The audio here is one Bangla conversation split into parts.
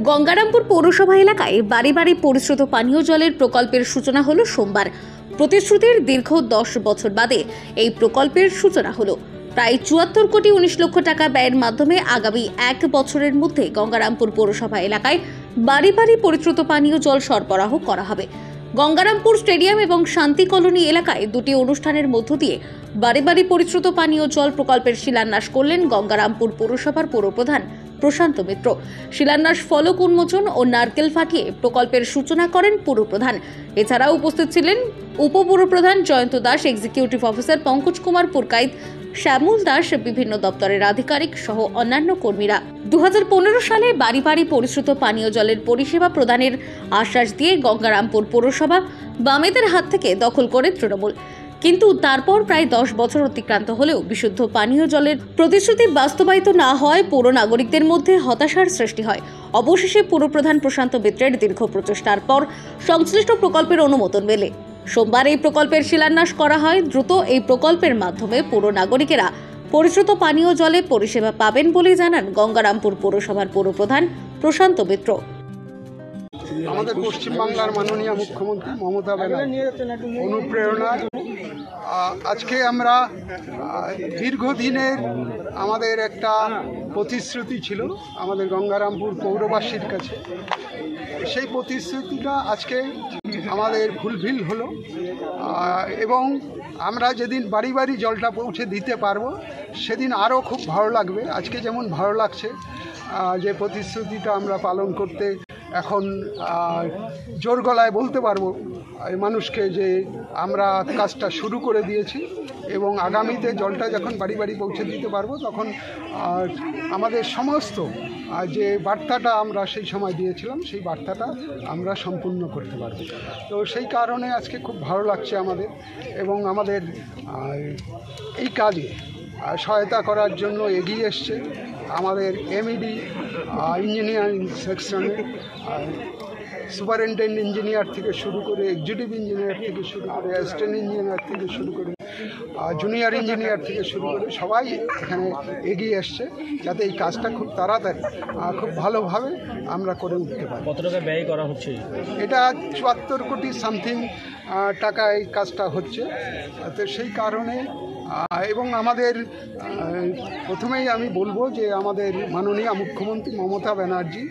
গঙ্গারামপুর পৌরসভা এলাকায় বাড়ি বাড়ি পরিশ্রুত পানীয় জলের প্রকল্পের সূচনা হলো সোমবার। প্রতিশ্রুতির দীর্ঘ 10 বছর বাদে এই প্রকল্পের সূচনা হলো। প্রায় 74 কোটি 19 লক্ষ টাকা ব্যয়ের মাধ্যমে আগামী 1 বছরের মধ্যে গঙ্গারামপুর পৌরসভা এলাকায় বাড়ি বাড়ি পরিশ্রুত পানীয় জল সরবরাহ করা হবে। গঙ্গারামপুর স্টেডিয়াম এবং শান্তি কলোনি এলাকায় দুটি অনুষ্ঠানের মধ্য দিয়ে বাড়ি বাড়ি পরিশ্রুত পানীয় জল প্রকল্পের শিলান্যাস করলেন গঙ্গারামপুর পৌরসভার পৌরপ্রধান প্রশান্ত মিত্র। শিলান্যাস ফলক উন্মোচন ও নারকেল ফাটিয়ে প্রকল্পের সূচনা করেন পৌরপ্রধান। এছাড়াও উপস্থিত ছিলেন উপপৌরপ্রধান জয়ন্ত দাস, এক্সিকিউটিভ অফিসার পঙ্কজ কুমার পুরকাইত, শ্যামল দাস, বিভিন্ন দপ্তরের আধিকারিক সহ অন্যান্য কর্মীরা। 2015 সালে বাড়ি বাড়ি পরিশ্রুত পানীয় জলের পরিষেবা প্রদানের আশ্বাস দিয়ে গঙ্গারামপুর পৌরসভা বামেদের হাত থেকে দখল করে তৃণমূল। কিন্তু তারপর প্রায় 10 বছর অতিক্রান্ত হলেও বিশুদ্ধ পানীয় জলের প্রতিশ্রুতি বাস্তবায়িত না হয় পৌর নাগরিকদের মধ্যে হতাশার সৃষ্টি হয়। অবশেষে পৌরপ্রধান প্রশান্ত মিত্রের দীর্ঘ প্রচেষ্টার পর সংশ্লিষ্ট প্রকল্পের অনুমোদন মেলে। সোমবার এই প্রকল্পের শিলান্যাস করা হয়। দ্রুত এই প্রকল্পের মাধ্যমে পৌর নাগরিকেরা পরিশ্রুত পানীয় জলে পরিষেবা পাবেন বলে জানান গঙ্গারামপুর পৌরসভার পৌরপ্রধান প্রশান্ত মিত্র। আমাদের পশ্চিমবাংলার মাননীয় মুখ্যমন্ত্রী মমতা ব্যানার্জির অনুপ্রেরণায় আজকে আমরা দীর্ঘদিনের আমাদের একটা প্রতিশ্রুতি ছিল আমাদের গঙ্গারামপুর পৌরবাসীর কাছে। সেই প্রতিশ্রুতিটা আজকে আমাদের ফুলফিল হলো এবং আমরা যেদিন বাড়ি বাড়ি জলটা পৌঁছে দিতে পারবো সেদিন আরও খুব ভালো লাগবে। আজকে যেমন ভালো লাগছে যে প্রতিশ্রুতিটা আমরা পালন করতে এখন জোর গলায় বলতে পারবো মানুষকে যে আমরা কাজটা শুরু করে দিয়েছি এবং আগামীতে জলটা যখন বাড়ি বাড়ি পৌঁছে দিতে পারবো তখন আমাদের সমস্ত যে বার্তাটা আমরা সেই সময় দিয়েছিলাম সেই বার্তাটা আমরা সম্পূর্ণ করতে পারবো। তো সেই কারণে আজকে খুব ভালো লাগছে আমাদের এবং আমাদের এই কাজে সহায়তা করার জন্য এগিয়ে এসছে আমাদের এমইডি ইঞ্জিনিয়ারিং সেকশনে সুপারিনটেন্ডেন্ট ইঞ্জিনিয়ার থেকে শুরু করে এক্সিকিউটিভ ইঞ্জিনিয়ার থেকে শুরু করে অ্যাসিস্ট্যান্ট ইঞ্জিনিয়ার থেকে শুরু করে জুনিয়র ইঞ্জিনিয়ার থেকে শুরু করে সবাই এখানে এগিয়ে এসছে যাতে এই কাজটা খুব তাড়াতাড়ি খুব ভালোভাবে আমরা করে উঠতে পারি। কত টাকা ব্যয় করা হচ্ছে? এটা 74 কোটি সামথিং টাকা এই কাজটা হচ্ছে। তো সেই কারণে এবং আমাদের প্রথমেই আমি বলবো যে আমাদের মাননীয় মুখ্যমন্ত্রী মমতা ব্যানার্জি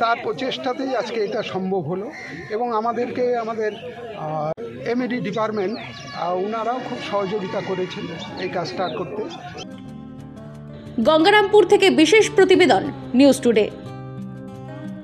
তার প্রচেষ্টাতেই আজকে এটা সম্ভব হলো এবং আমাদেরকে আমাদের এমইডি ডিপার্টমেন্ট ওনারাও খুব সহযোগিতা করেছেন এই কাজটা করতে। গঙ্গারামপুর থেকে বিশেষ প্রতিবেদন, নিউজ টুডে।